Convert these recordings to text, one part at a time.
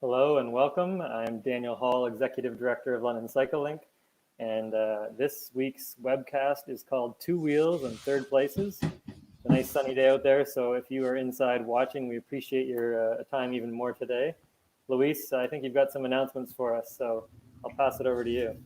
Hello and welcome. I'm Daniel Hall, Executive Director of London CycleLink, and this week's webcast is called Two Wheels and Third Places. It's a nice sunny day out there, so if you are inside watching, we appreciate your time even more today. Luis, I think you've got some announcements for us, so I'll pass it over to you.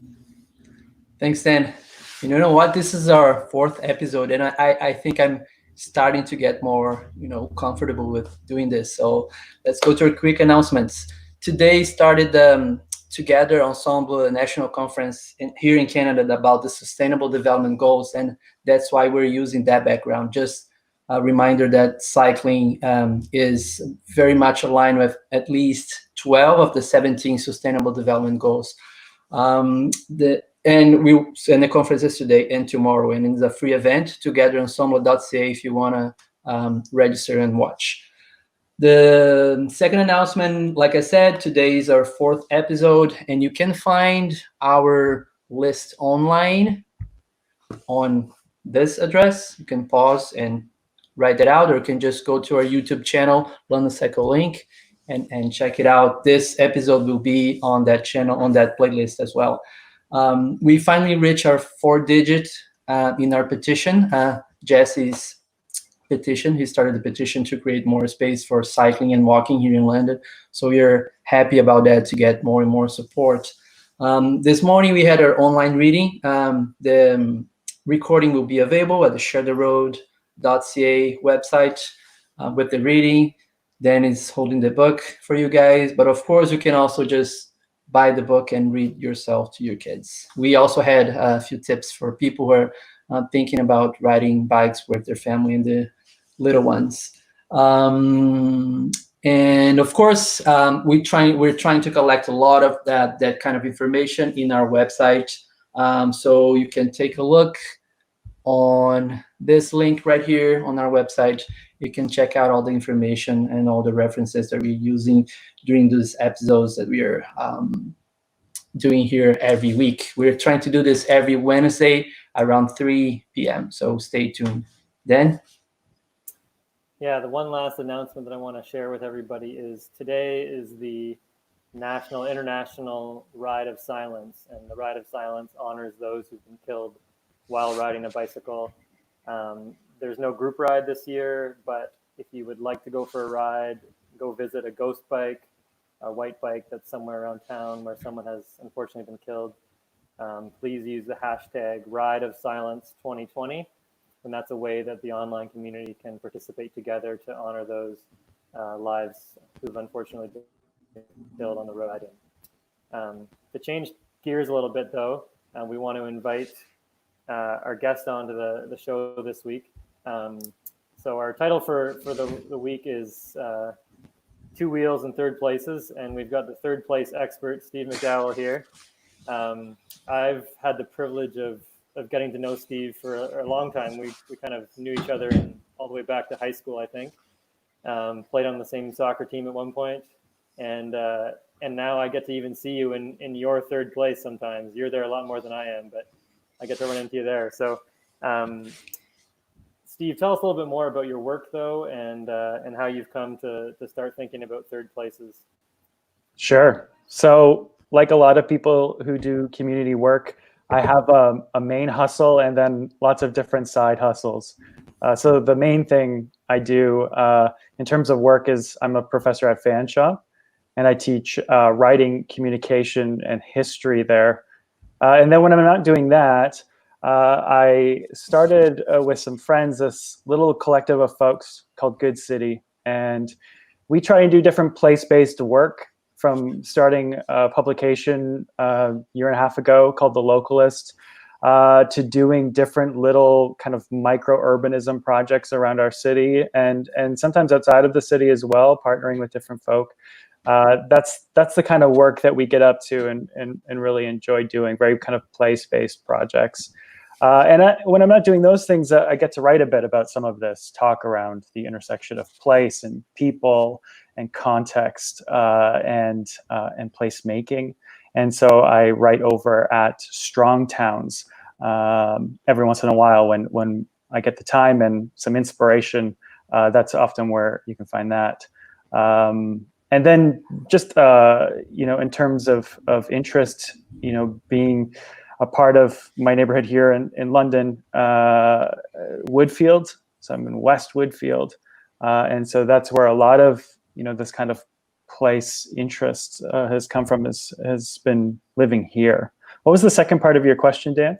Thanks, Dan. You know what? This is our fourth episode, and I think I'm starting to get more, comfortable with doing this. So let's go to our quick announcements. Today started the Together Ensemble National Conference here in Canada about the Sustainable Development Goals, and that's why we're using that background. Just a reminder that cycling is very much aligned with at least 12 of the 17 Sustainable Development Goals. The conference is today and tomorrow, and it's a free event. Togetherensemble.ca if you want to register and watch. The second announcement, like I said, today is our fourth episode, and you can find our list online on this address. You can pause and write that out, or you can just go to our YouTube channel, London CycleLink, and check it out. This episode will be on that channel, on that playlist as well. We finally reached our 4-digit in our petition, Jesse's petition. He started the petition to create more space for cycling and walking here in London. So we're happy about that to get more and more support. This morning we had our online reading. The recording will be available at the sharetheroad.ca website with the reading. Dan is holding the book for you guys, but of course you can also just buy the book and read yourself to your kids. We also had a few tips for people who are thinking about riding bikes with their family and the little ones. And of course, we're trying to collect a lot of that kind of information in our website. So you can take a look on this link right here on our website. You can check out all the information and all the references that we're using during these episodes that we are doing here every week. We're trying to do this every Wednesday around 3 p.m. So stay tuned. Dan? Yeah, the one last announcement that I want to share with everybody is today is the International Ride of Silence, and the Ride of Silence honors those who've been killed while riding a bicycle. There's no group ride this year, but if you would like to go for a ride, go visit a ghost bike, a white bike that's somewhere around town where someone has unfortunately been killed. Please use the hashtag Ride of Silence 2020, and that's a way that the online community can participate together to honor those lives who've unfortunately been killed on the road. To change gears a little bit, though, we want to invite our guest onto the show this week. So our title for the week is Two Wheels and Third Places, and we've got the third place expert, Steve MacDouell, here. I've had the privilege of getting to know Steve for a long time. We kind of knew each other all the way back to high school, I think. Played on the same soccer team at one point, and now I get to even see you in your third place sometimes. You're there a lot more than I am, but I get to run into you there. So, Steve, tell us a little bit more about your work, though, and how you've come to start thinking about third places. Sure. So, like a lot of people who do community work, I have a main hustle and then lots of different side hustles. So the main thing I do in terms of work is I'm a professor at Fanshawe, and I teach writing, communication, and history there. And then when I'm not doing that, I started with some friends this little collective of folks called Good City, and we try and do different place-based work, from starting a publication a year and a half ago called The Localist, to doing different little kind of micro-urbanism projects around our city, and sometimes outside of the city as well, partnering with different folk. That's the kind of work that we get up to and really enjoy doing, very kind of place-based projects. When I'm not doing those things, I get to write a bit about some of this, talk around the intersection of place and people and context and placemaking. And so I write over at Strong Towns every once in a while when I get the time and some inspiration. That's often where you can find that. And then just, in terms of interest, being a part of my neighborhood here in London, Woodfield. So I'm in West Woodfield. And so that's where a lot of, this kind of place interest has come from, has been living here. What was the second part of your question, Dan?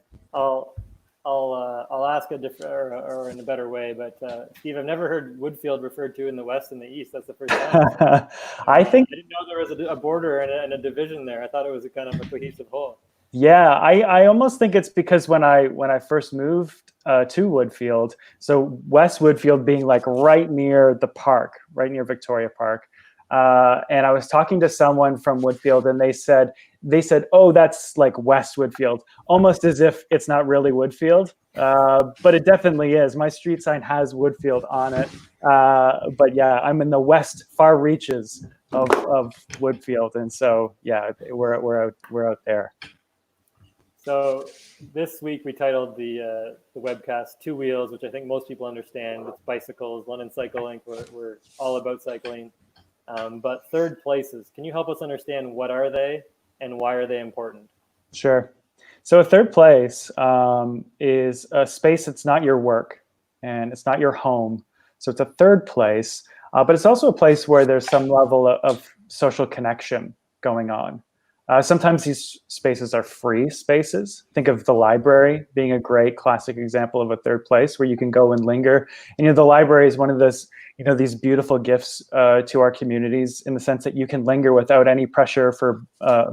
I'll ask a different or in a better way, but Steve, I've never heard Woodfield referred to in the West and the East. That's the first time. I think I didn't know there was a border and a division there. I thought it was a kind of a cohesive whole. Yeah, I almost think it's because when I first moved to Woodfield, so West Woodfield being like right near the park, right near Victoria Park, and I was talking to someone from Woodfield, and they said, oh, that's like West Woodfield, almost as if it's not really Woodfield, but it definitely is. My street sign has Woodfield on it, but yeah, I'm in the west far reaches of Woodfield, and so yeah, we're out there. So this week we titled the webcast Two Wheels, which I think most people understand. It's bicycles, London Cycle Inc. We're all about cycling. But third places, can you help us understand what are they and why are they important? Sure. So a third place is a space that's not your work and it's not your home. So it's a third place, but it's also a place where there's some level of social connection going on. Sometimes these spaces are free spaces. Think of the library being a great classic example of a third place where you can go and linger. And the library is one of those, these beautiful gifts to our communities in the sense that you can linger without any pressure for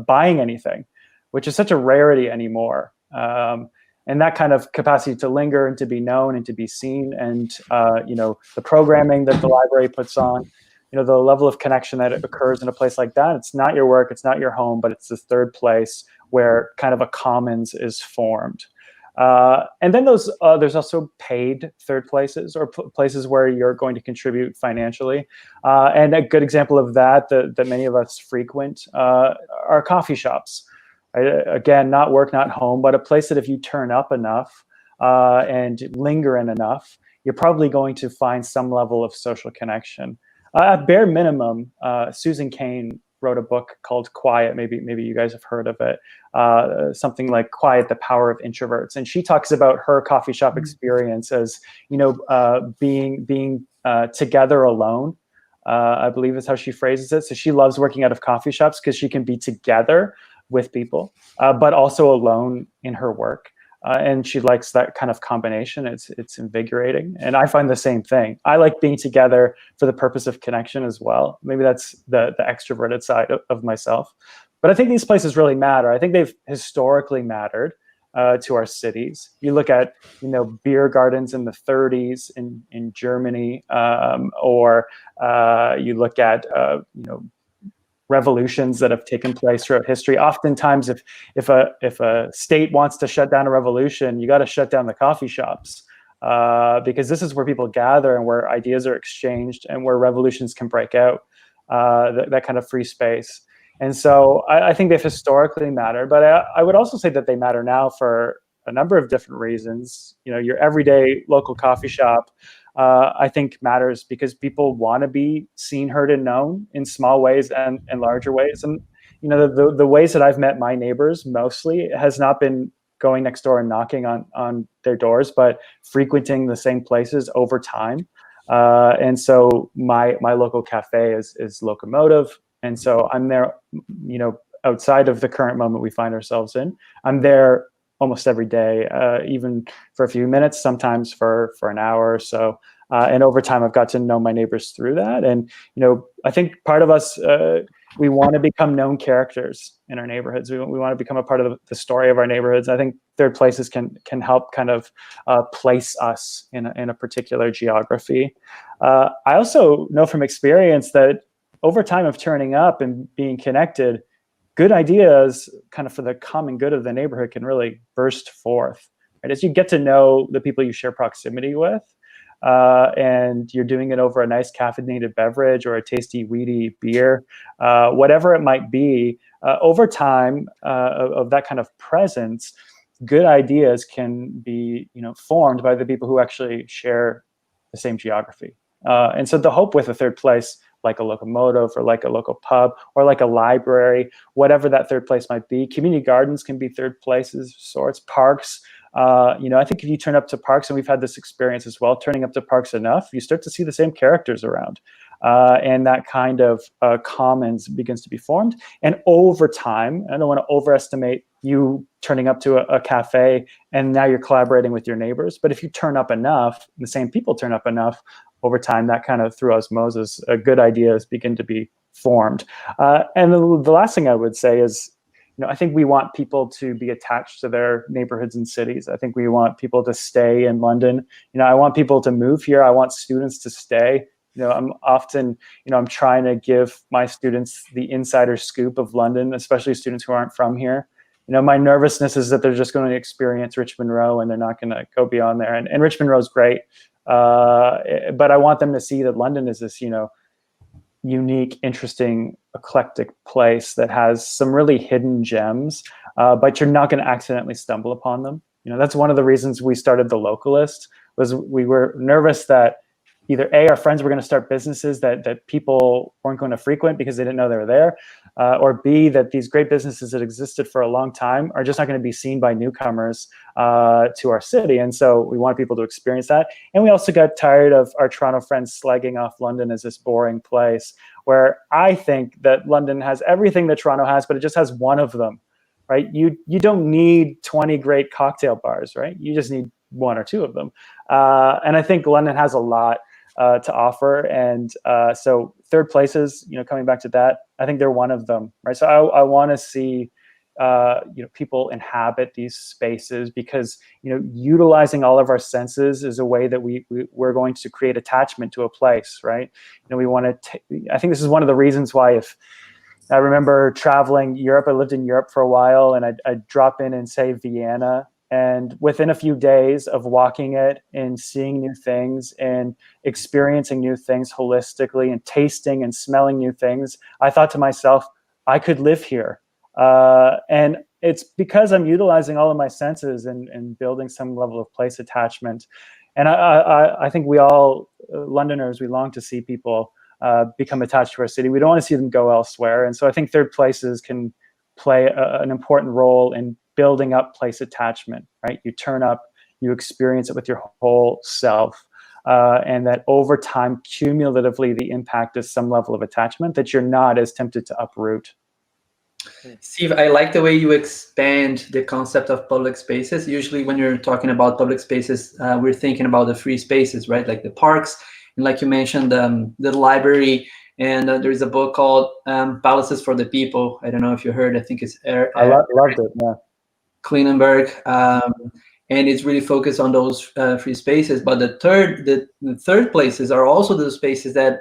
buying anything, which is such a rarity anymore. And that kind of capacity to linger and to be known and to be seen, and the programming that the library puts on, the level of connection that occurs in a place like that. It's not your work, it's not your home, but it's this third place where kind of a commons is formed. And then there's also paid third places, or places where you're going to contribute financially. And a good example of that many of us frequent are coffee shops. Right? Again, not work, not home, but a place that if you turn up enough and linger in enough, you're probably going to find some level of social connection. At bare minimum, Susan Cain wrote a book called Quiet. Maybe you guys have heard of it. Something like Quiet, the Power of Introverts. And she talks about her coffee shop experience as, being together alone. I believe is how she phrases it. So she loves working out of coffee shops because she can be together with people, but also alone in her work. And she likes that kind of combination. It's invigorating. And I find the same thing. I like being together for the purpose of connection as well. Maybe that's the extroverted side of myself. But I think these places really matter. I think they've historically mattered to our cities. You look at, beer gardens in the 30s in Germany, or you look at, revolutions that have taken place throughout history. Oftentimes, if a state wants to shut down a revolution, you got to shut down the coffee shops because this is where people gather and where ideas are exchanged and where revolutions can break out. That kind of free space. And so I think they've historically mattered, but I would also say that they matter now for a number of different reasons. Your everyday local coffee shop, I think matters because people want to be seen, heard, and known in small ways and larger ways. And the ways that I've met my neighbors mostly has not been going next door and knocking on their doors, but frequenting the same places over time. And so my local cafe is Locomotive, and so I'm there. Outside of the current moment we find ourselves in, I'm there almost every day, even for a few minutes, sometimes for an hour or so. And over time, I've got to know my neighbors through that. And, I think part of us, we want to become known characters in our neighborhoods. We want to become a part of the story of our neighborhoods. I think third places can help kind of place us in a particular geography. I also know from experience that over time of turning up and being connected, good ideas kind of for the common good of the neighborhood can really burst forth, right? As you get to know the people you share proximity with, and you're doing it over a nice caffeinated beverage or a tasty, weedy beer, whatever it might be, over time of that kind of presence, good ideas can be, formed by the people who actually share the same geography. And so the hope with a third place like a locomotive or like a local pub or like a library, whatever that third place might be. Community gardens can be third places of sorts, parks. I think if you turn up to parks, and we've had this experience as well, turning up to parks enough, you start to see the same characters around. And that kind of commons begins to be formed. And over time, I don't want to overestimate you turning up to a cafe and now you're collaborating with your neighbors. But if you turn up enough, the same people turn up enough, over time, that kind of through osmosis, good ideas begin to be formed. And the last thing I would say is, I think we want people to be attached to their neighborhoods and cities. I think we want people to stay in London. I want people to move here. I want students to stay. I'm often, I'm trying to give my students the insider scoop of London, especially students who aren't from here. My nervousness is that they're just going to experience Richmond Row and they're not going to go beyond there. And Richmond Row is great. But I want them to see that London is this, unique, interesting, eclectic place that has some really hidden gems, but you're not going to accidentally stumble upon them. That's one of the reasons we started The Localist, was we were nervous that either A, our friends were going to start businesses that people weren't going to frequent because they didn't know they were there, or B, that these great businesses that existed for a long time are just not going to be seen by newcomers to our city. And so we want people to experience that. And we also got tired of our Toronto friends slagging off London as this boring place, where I think that London has everything that Toronto has, but it just has one of them, right? You don't need 20 great cocktail bars, right? You just need one or two of them. And I think London has a lot to offer. And so third places, coming back to that, I think they're one of them, right? So I want to see, people inhabit these spaces, because, utilizing all of our senses is a way that we're going to create attachment to a place, right? We want to, I think this is one of the reasons why, if I remember traveling Europe, I lived in Europe for a while, and I'd drop in say, Vienna. And within a few days of walking it and seeing new things and experiencing new things holistically and tasting and smelling new things, I thought to myself, I could live here. And it's because I'm utilizing all of my senses and building some level of place attachment. And I think we all, Londoners, we long to see people become attached to our city. We don't want to see them go elsewhere. And so I think third places can play an important role in building up place attachment, right? You turn up, you experience it with your whole self, and that over time, cumulatively, the impact is some level of attachment that you're not as tempted to uproot. Steve, I like the way you expand the concept of public spaces. Usually when you're talking about public spaces, we're thinking about the free spaces, right? Like the parks, and like you mentioned, the library. And there's a book called Palaces for the People. I don't know if you heard. I think it's I loved it. Yeah. Klinenberg, and it's really focused on those free spaces. But the third places are also those spaces that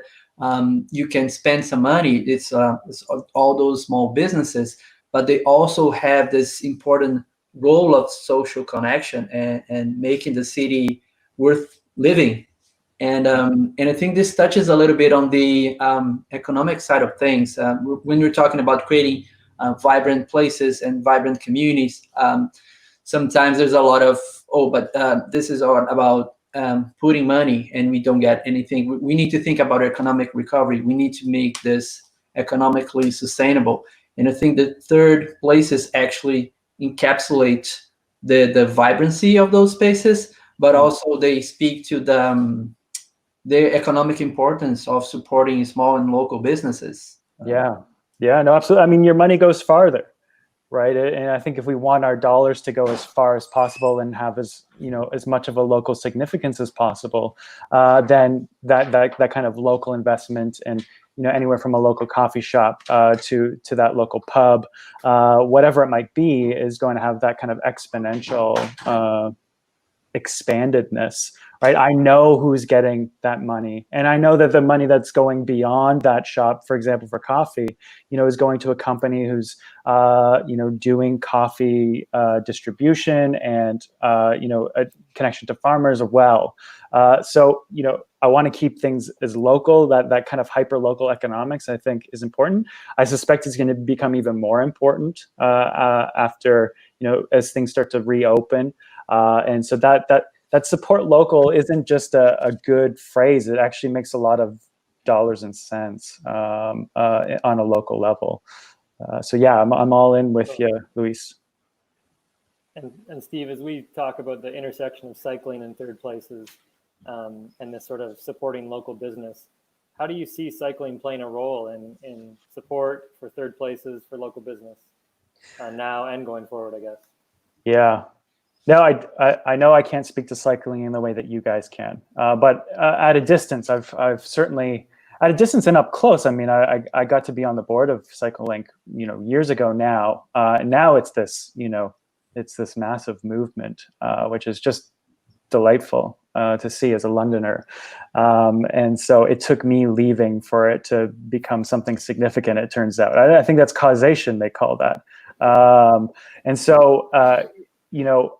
you can spend some money. It's all those small businesses, but they also have this important role of social connection and making the city worth living. And I think this touches a little bit on the economic side of things. When you're talking about creating vibrant places and vibrant communities, sometimes there's a lot of, but this is all about putting money and we don't get anything. We need to think about economic recovery. We need to make this economically sustainable. And I think the third places actually encapsulate the vibrancy of those spaces, but also they speak to the economic importance of supporting small and local businesses. Yeah, no, absolutely. I mean, your money goes farther, right? And I think if we want our dollars to go as far as possible and have as much of a local significance as possible, then that kind of local investment, and anywhere from a local coffee shop to that local pub, whatever it might be, is going to have that kind of exponential expandedness, right? I know who's getting that money, and I know that the money that's going beyond that shop, for example, for coffee, is going to a company who's, doing coffee distribution and, a connection to farmers as well. So, I want to keep things as local. That kind of hyper local economics, I think, is important. I suspect it's going to become even more important after, as things start to reopen. And so that support local isn't just a good phrase. It actually makes a lot of dollars and cents on a local level. So yeah, I'm all in with you, Luis. And Steve, as we talk about the intersection of cycling and third places and this sort of supporting local business, how do you see cycling playing a role in support for third places for local business now and going forward, I guess? Yeah. No, I know I can't speak to cycling in the way that you guys can, but at a distance, I've certainly, at a distance and up close. I mean, I got to be on the board of CycleLink, years ago now. Now it's this, it's this massive movement, which is just delightful to see as a Londoner. And so it took me leaving for it to become something significant, it turns out. I think that's causation, they call that. And so,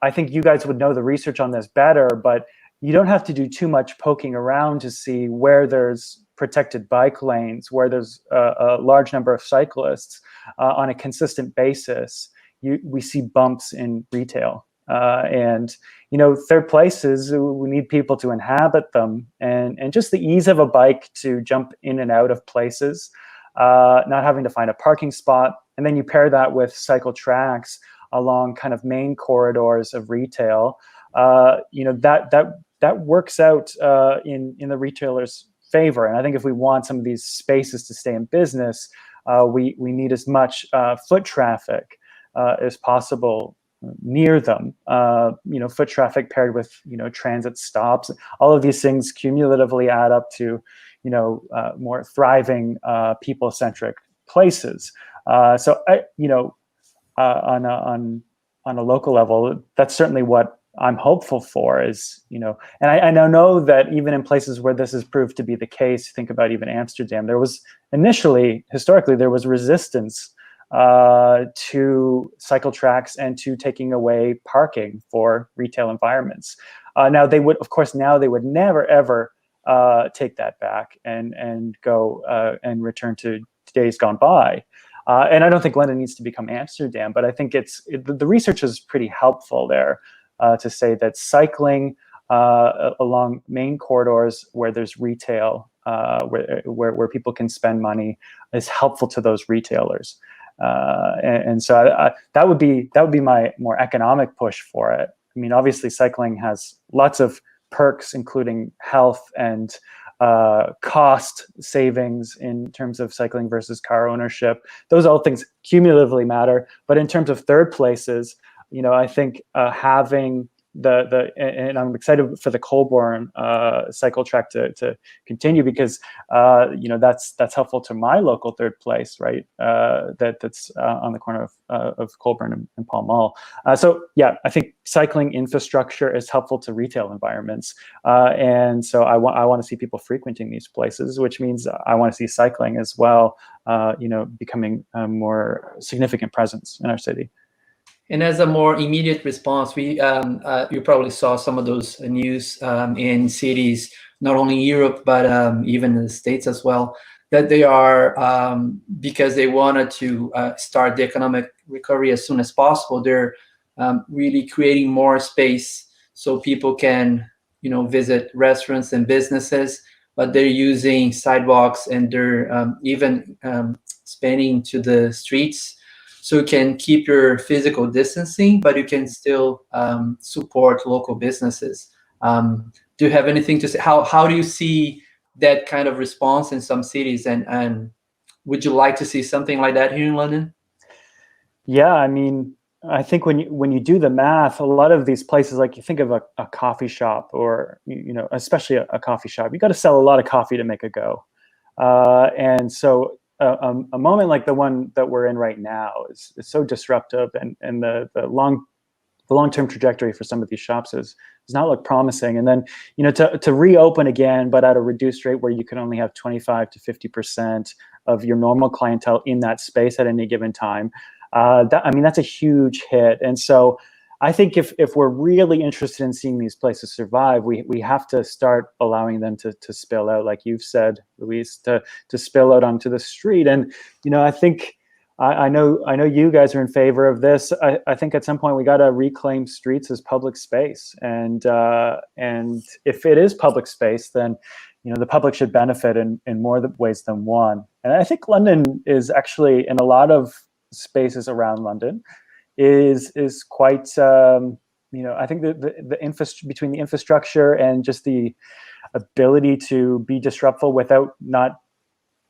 I think you guys would know the research on this better, but you don't have to do too much poking around to see where there's protected bike lanes, where there's a large number of cyclists on a consistent basis. We see bumps in retail. And third places, we need people to inhabit them, and just the ease of a bike to jump in and out of places, not having to find a parking spot. And then you pair that with cycle tracks along kind of main corridors of retail, that works out in the retailer's favor. And I think if we want some of these spaces to stay in business, we need as much foot traffic as possible near them. Foot traffic paired with transit stops. All of these things cumulatively add up to more thriving people-centric places. So on a local level, that's certainly what I'm hopeful for. Is and I know that even in places where this has proved to be the case, think about even Amsterdam, there was historically there was resistance to cycle tracks and to taking away parking for retail environments. Now they would never ever take that back and go and return to days gone by. And I don't think London needs to become Amsterdam, but I think the research is pretty helpful there to say that cycling along main corridors where there's retail, where people can spend money, is helpful to those retailers. And so that would be my more economic push for it. I mean, obviously, cycling has lots of perks, including health and cost savings in terms of cycling versus car ownership. Those all things cumulatively matter. But in terms of third places, I think having and I'm excited for the Colborne cycle track to continue, because that's helpful to my local third place, right? That's on the corner of Colborne and Pall Mall. So yeah, I think cycling infrastructure is helpful to retail environments, and so I want to see people frequenting these places, which means I want to see cycling as well, becoming a more significant presence in our city. And as a more immediate response, you probably saw some of those news in cities, not only in Europe, but even in the States as well, that they are, because they wanted to start the economic recovery as soon as possible, they're really creating more space so people can, visit restaurants and businesses, but they're using sidewalks and they're even spanning to the streets. So you can keep your physical distancing, but you can still support local businesses. Do you have anything to say? How do you see that kind of response in some cities? And would you like to see something like that here in London? Yeah, I mean, I think when you do the math, a lot of these places, like you think of a coffee shop, or especially a coffee shop, you got to sell a lot of coffee to make a go, and so. A moment like the one that we're in right now is so disruptive, and the long-term trajectory for some of these shops does not look promising. And then to reopen again, but at a reduced rate where you can only have 25 to 50% of your normal clientele in that space at any given time. That's a huge hit. And so I think if we're really interested in seeing these places survive, we have to start allowing them to spill out, like you've said, Luis, to spill out onto the street. And I think I know you guys are in favor of this. I think at some point we got to reclaim streets as public space, and if it is public space, then the public should benefit in more ways than one. And I think London is actually, in a lot of spaces around London, is quite, I think between the infrastructure and just the ability to be disruptful without not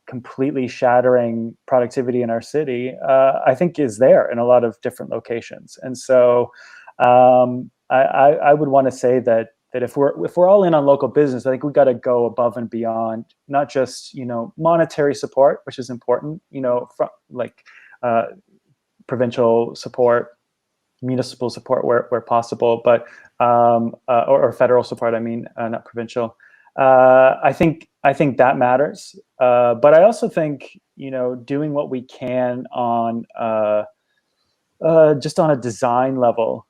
completely shattering productivity in our city, I think is there in a lot of different locations. And so I would want to say that if we're all in on local business, I think we've got to go above and beyond, not just monetary support, which is important, from like provincial support, municipal support where possible, but or federal support. I mean, not provincial. I think that matters, but I also think doing what we can on just on a design level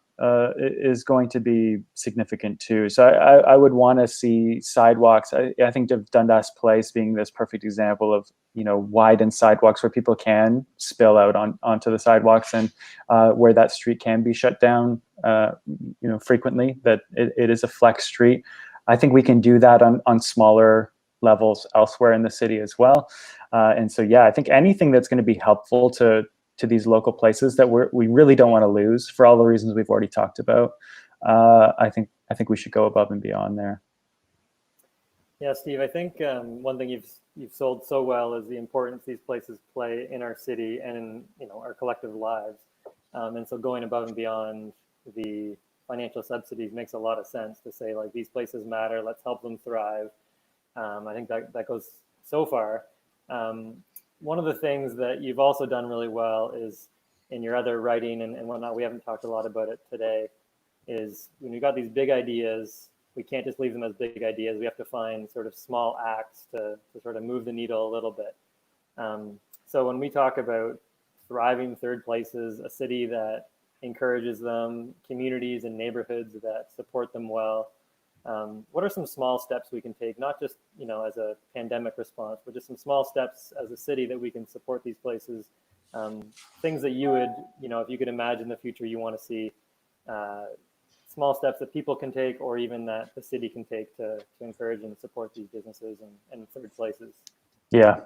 is going to be significant too. So I would want to see sidewalks. I think of Dundas Place being this perfect example of widened sidewalks where people can spill out onto the sidewalks, and where that street can be shut down frequently, that it is a flex street. I think we can do that on smaller levels elsewhere in the city as well. And so, yeah, I think anything that's going to be helpful to these local places that we really don't want to lose for all the reasons we've already talked about, I think we should go above and beyond there. Yeah, Steve, I think one thing you've sold so well is the importance these places play in our city and in our collective lives. And so going above and beyond the financial subsidies makes a lot of sense to say, like, these places matter, let's help them thrive. I think that goes so far. One of the things that you've also done really well is in your other writing and whatnot, we haven't talked a lot about it today, is when you've got these big ideas, we can't just leave them as big ideas. We have to find sort of small acts to sort of move the needle a little bit. So when we talk about thriving third places, a city that encourages them, communities and neighborhoods that support them well, what are some small steps we can take, not just as a pandemic response, but just some small steps as a city that we can support these places, things that you would, if you could imagine the future you want to see, small steps that people can take, or even that the city can take to encourage and support these businesses and third places. Yeah.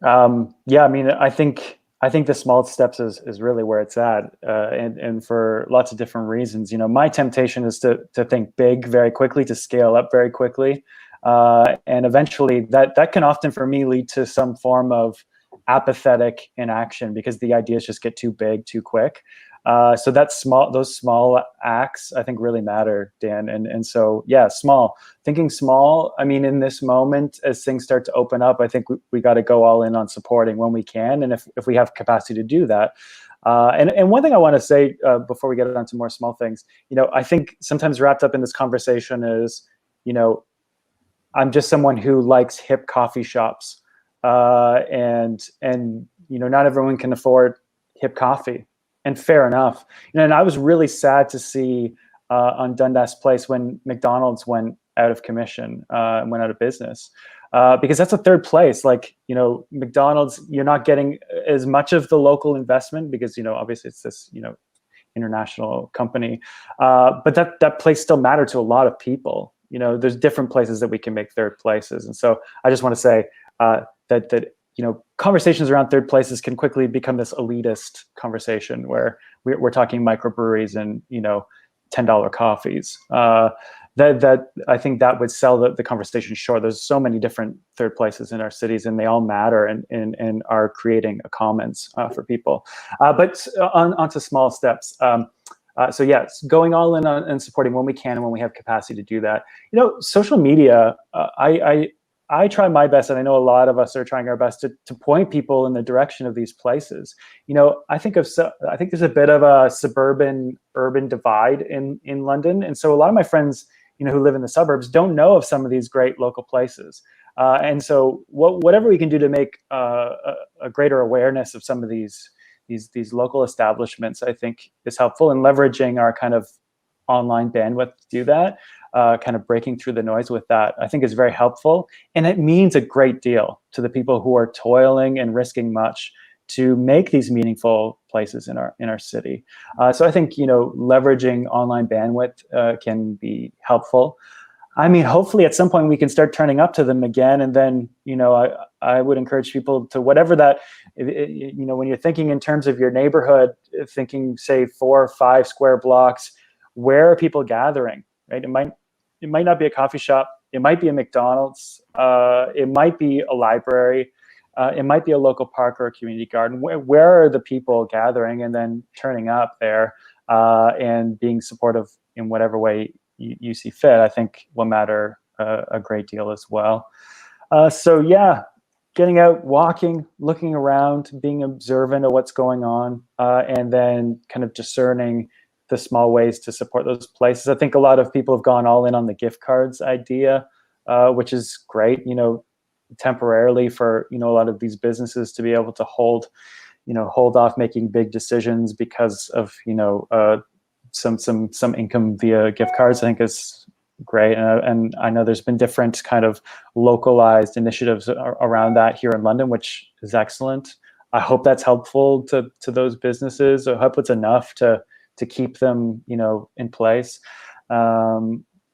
I mean, I think the small steps is really where it's at, and for lots of different reasons. My temptation is to think big very quickly, to scale up very quickly, and eventually that can often, for me, lead to some form of apathetic inaction because the ideas just get too big too quick. So those small acts, I think, really matter, Dan. And so, yeah, thinking small. I mean, in this moment, as things start to open up, I think we got to go all in on supporting when we can, and if we have capacity to do that. And one thing I want to say before we get on to more small things, I think sometimes wrapped up in this conversation is, I'm just someone who likes hip coffee shops, and not everyone can afford hip coffee. And fair enough. And I was really sad to see on Dundas Place when McDonald's went out of commission, went out of business, because that's a third place. Like, McDonald's, you're not getting as much of the local investment because, obviously it's this, international company. But that place still mattered to a lot of people. There's different places that we can make third places. And so I just want to say that conversations around third places can quickly become this elitist conversation where we're talking microbreweries and $10 coffees. That I think that would sell the conversation short. There's so many different third places in our cities, and they all matter and are creating a commons for people. But onto small steps. So yes, going all in and supporting when we can and when we have capacity to do that. Social media. I try my best, and I know a lot of us are trying our best to point people in the direction of these places. I think there's a bit of a suburban urban divide in London, and so a lot of my friends, who live in the suburbs, don't know of some of these great local places. And so whatever we can do to make a greater awareness of some of these local establishments, I think, is helpful, and leveraging our kind of online bandwidth to do that. Kind of breaking through the noise with that, I think, is very helpful. And it means a great deal to the people who are toiling and risking much to make these meaningful places in our city. So I think, leveraging online bandwidth can be helpful. I mean, hopefully at some point we can start turning up to them again. And then, I would encourage people to whatever that, when you're thinking in terms of your neighborhood, thinking, say, 4 or 5 square blocks, where are people gathering, right? It might not be a coffee shop. It might be a McDonald's. It might be a library. It might be a local park or a community garden. Where are the people gathering and then turning up there and being supportive in whatever way you see fit, I think will matter a great deal as well. So yeah, getting out, walking, looking around, being observant of what's going on, and then kind of discerning the small ways to support those places. I think a lot of people have gone all in on the gift cards idea, which is great, temporarily for, a lot of these businesses to be able to hold off making big decisions because of, some income via gift cards, I think is great. And I know there's been different kind of localized initiatives around that here in London, which is excellent. I hope that's helpful to those businesses. I hope it's enough to keep them, in place. But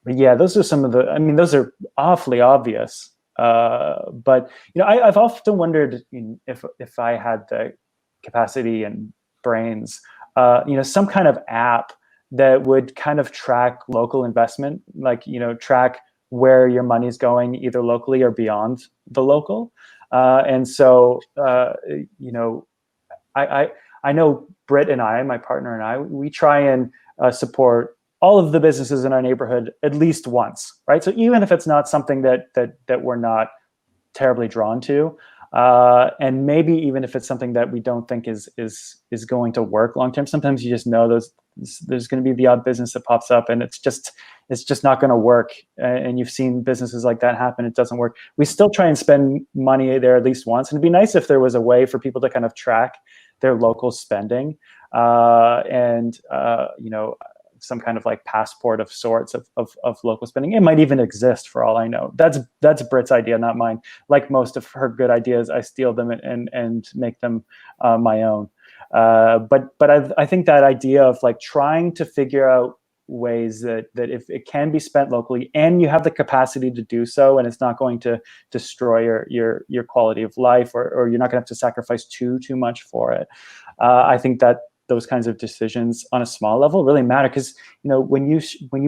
yeah, those are some of those are awfully obvious. But I've often wondered if I had the capacity and brains, some kind of app that would kind of track local investment, like, track where your money's going either locally or beyond the local. And so, I know Britt and I, my partner and I, we try and support all of the businesses in our neighborhood at least once, right? So even if it's not something that we're not terribly drawn to, and maybe even if it's something that we don't think is going to work long term, sometimes you just know there's going to be the odd business that pops up and it's just not going to work. And you've seen businesses like that happen. It doesn't work. We still try and spend money there at least once. And it'd be nice if there was a way for people to kind of track their local spending, and some kind of like passport of sorts of local spending. It might even exist for all I know. That's Britt's idea, not mine. Like most of her good ideas, I steal them and make them my own. But I think that idea of like trying to figure out ways that if it can be spent locally and you have the capacity to do so, and it's not going to destroy your quality of life, or you're not going to have to sacrifice too much for it. I think that those kinds of decisions on a small level really matter, because when you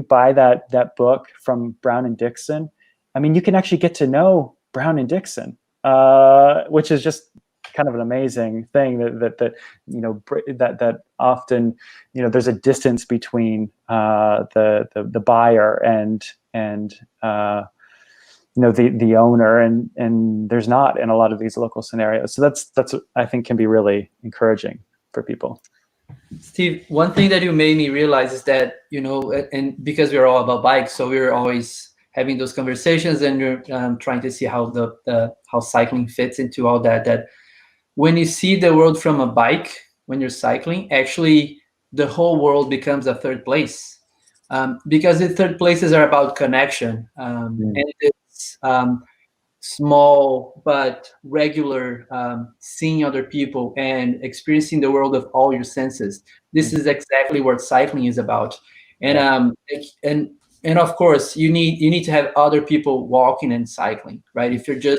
buy that book from Brown and Dixon, I mean, you can actually get to know Brown and Dixon, which is just kind of an amazing thing that often there's a distance between the buyer and the owner, and there's not in a lot of these local scenarios. So that's I think can be really encouraging for people. Steve, one thing that you made me realize is that, and because we're all about bikes, so we're always having those conversations, and we're trying to see how how cycling fits into all that. That when you see the world from a bike, when you're cycling, actually the whole world becomes a third place, because the third places are about connection, and it's small but regular, seeing other people and experiencing the world of all your senses. This is exactly what cycling is about. And and of course you need to have other people walking and cycling, right? If you're the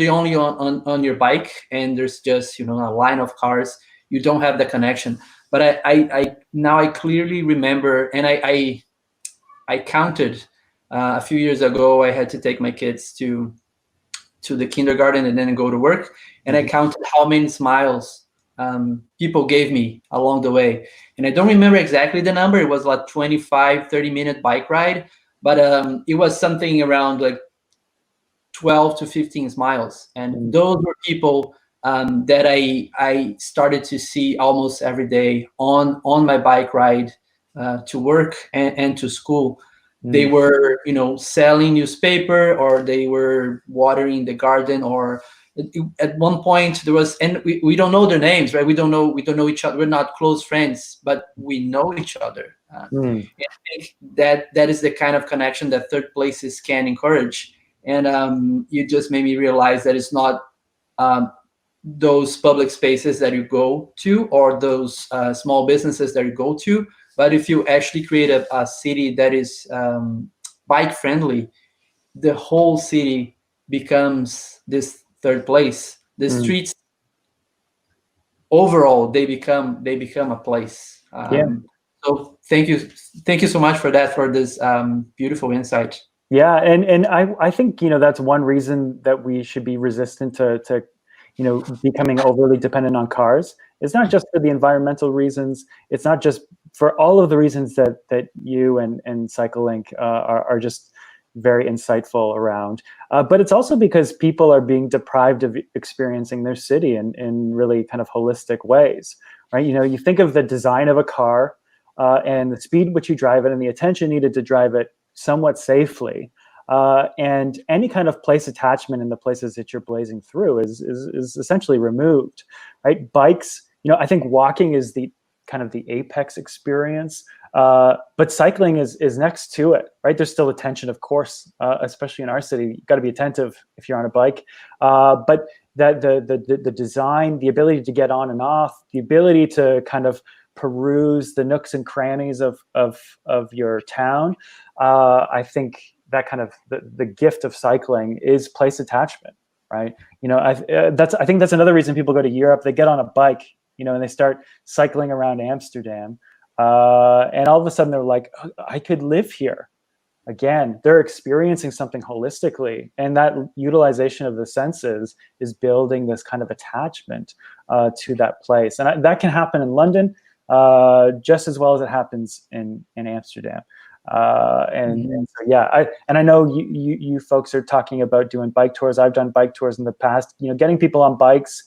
only on your bike and there's just a line of cars, you don't have the connection. But I now I clearly remember, and I counted. A few years ago, I had to take my kids to the kindergarten and then go to work, and I counted how many smiles people gave me along the way. And I don't remember exactly the number. It was like 25, 30-minute bike ride, but it was something around like 12 to 15 smiles. And those were people that I started to see almost every day on my bike ride to work and to school. They were, selling newspaper, or they were watering the garden, or at one point there was, and we don't know their names, right? We don't know each other. We're not close friends, but we know each other. And I think that is the kind of connection that third places can encourage. And you just made me realize that it's not those public spaces that you go to, or those small businesses that you go to, but if you actually create a city that is bike friendly, the whole city becomes this third place. The streets overall they become a place. Yeah. So thank you so much for that, for this beautiful insight. Yeah, and I think, you know, that's one reason that we should be resistant to you know, becoming overly dependent on cars. It's not just for the environmental reasons. It's not just for all of the reasons that you and CycleLink are just very insightful around. But it's also because people are being deprived of experiencing their city in really kind of holistic ways, right? You know, you think of the design of a car and the speed which you drive it and the attention needed to drive it somewhat safely. And any kind of place attachment in the places that you're blazing through is essentially removed, right? Bikes, you know, I think walking is the kind of the apex experience, but cycling is next to it, right? There's still attention, of course, especially in our city. You've got to be attentive if you're on a bike, but that the design, the ability to get on and off, the ability to kind of peruse the nooks and crannies of your town. I think that kind of the gift of cycling is place attachment, right? You know, I think that's another reason people go to Europe. They get on a bike, you know, and they start cycling around Amsterdam, and all of a sudden they're like, oh, I could live here. Again, they're experiencing something holistically, and that utilization of the senses is building this kind of attachment to that place, and that can happen in London just as well as it happens in Amsterdam. And so, yeah, I know you folks are talking about doing bike tours. I've done bike tours in the past, you know, getting people on bikes,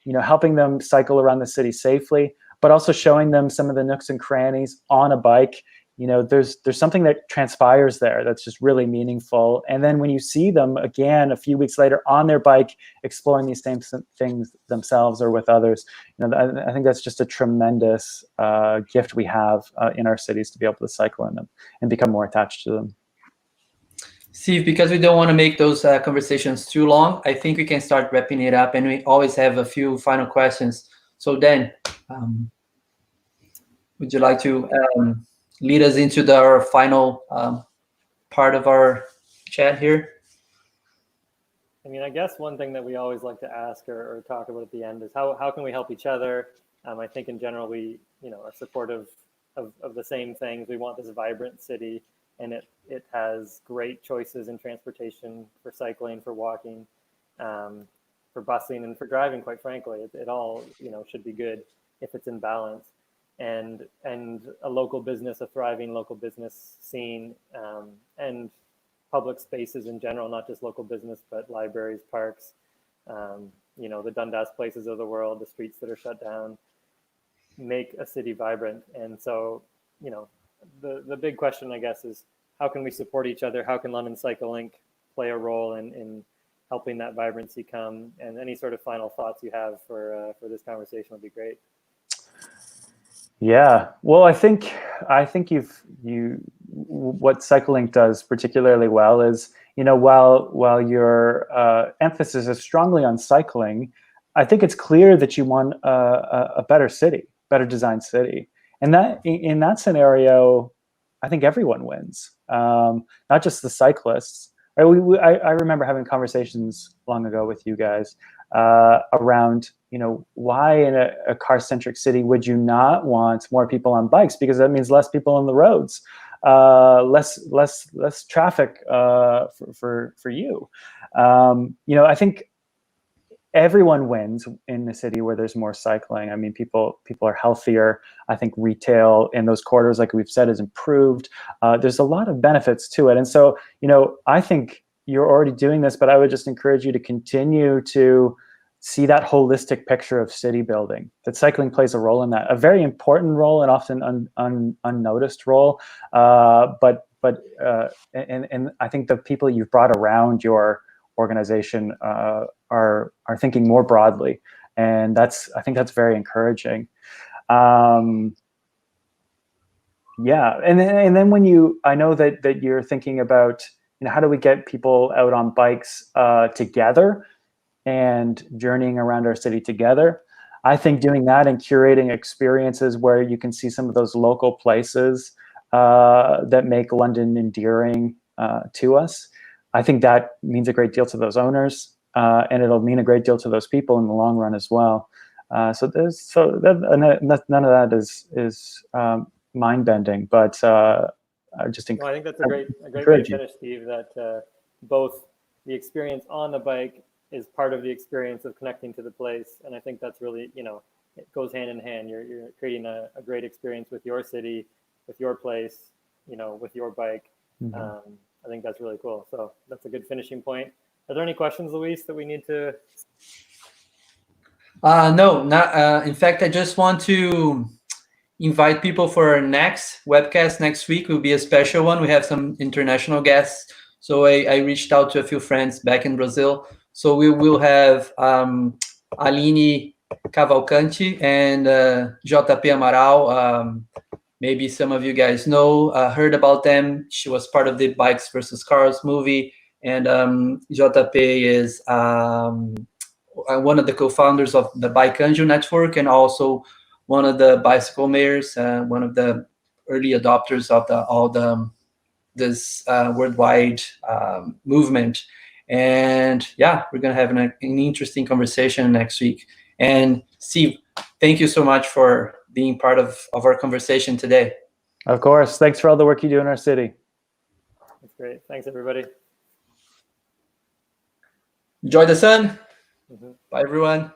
you know, helping them cycle around the city safely, but also showing them some of the nooks and crannies on a bike. You know, there's something that transpires there that's just really meaningful. And then when you see them again a few weeks later on their bike, exploring these same things themselves or with others, you know, I think that's just a tremendous gift we have in our cities to be able to cycle in them and become more attached to them. Steve, because we don't want to make those conversations too long, I think we can start wrapping it up, and we always have a few final questions. So Dan, would you like to lead us into our final part of our chat here? I mean, I guess one thing that we always like to ask or talk about at the end is how can we help each other? I think in general we, you know, are supportive of the same things. We want this vibrant city, and it has great choices in transportation for cycling, for walking, for busing, and for driving. Quite frankly, it all, you know, should be good if it's in balance. And a local business, a thriving local business scene, and public spaces in general, not just local business, but libraries, parks, you know, the Dundas places of the world, the streets that are shut down, make a city vibrant. And so, you know, the big question, I guess, is how can we support each other? How can London CycleLink play a role in helping that vibrancy come? And any sort of final thoughts you have for this conversation would be great. Yeah, well, I think what CycleLink does particularly well is, you know, while your emphasis is strongly on cycling, I think it's clear that you want a better city, better designed city, and that in that scenario, I think everyone wins, not just the cyclists. I remember having conversations long ago with you guys around, you know, why in a car-centric city would you not want more people on bikes? Because that means less people on the roads, less traffic for you. You know, I think everyone wins in the city where there's more cycling. I mean, people are healthier. I think retail in those corridors, like we've said, is improved. There's a lot of benefits to it. And so, you know, I think you're already doing this, but I would just encourage you to continue to see that holistic picture of city building, that cycling plays a role in that, a very important role and often unnoticed role. But I think the people you've brought around your organization are thinking more broadly, and I think that's very encouraging. Yeah, and then when I know that you're thinking about, you know, how do we get people out on bikes together and journeying around our city together. I think doing that and curating experiences where you can see some of those local places that make London endearing to us. I think that means a great deal to those owners, and it'll mean a great deal to those people in the long run as well. None of that is mind bending, but I just think. Well, I think that's a great way to finish, Steve. That both the experience on the bike is part of the experience of connecting to the place, and I think that's really, it goes hand in hand. You're creating a great experience with your city, with your place, with your bike. Mm-hmm. I think that's really cool. So that's a good finishing point. Are there any questions, Luis, that we need to? No, not. In fact, I just want to invite people for our next webcast next week. Will be a special one. We have some international guests. So I reached out to a few friends back in Brazil. So we will have Aline Cavalcanti and JP Amaral. Maybe some of you guys heard about them. She was part of the Bikes versus Cars movie. And JP is one of the co-founders of the Bike Anjo network, and also one of the bicycle mayors, one of the early adopters of this worldwide movement. And yeah, we're gonna have an interesting conversation next week. And Steve, thank you so much for being part of our conversation today. Of course. Thanks for all the work you do in our city. That's great. Thanks, everybody. Enjoy the sun. Mm-hmm. Bye, everyone.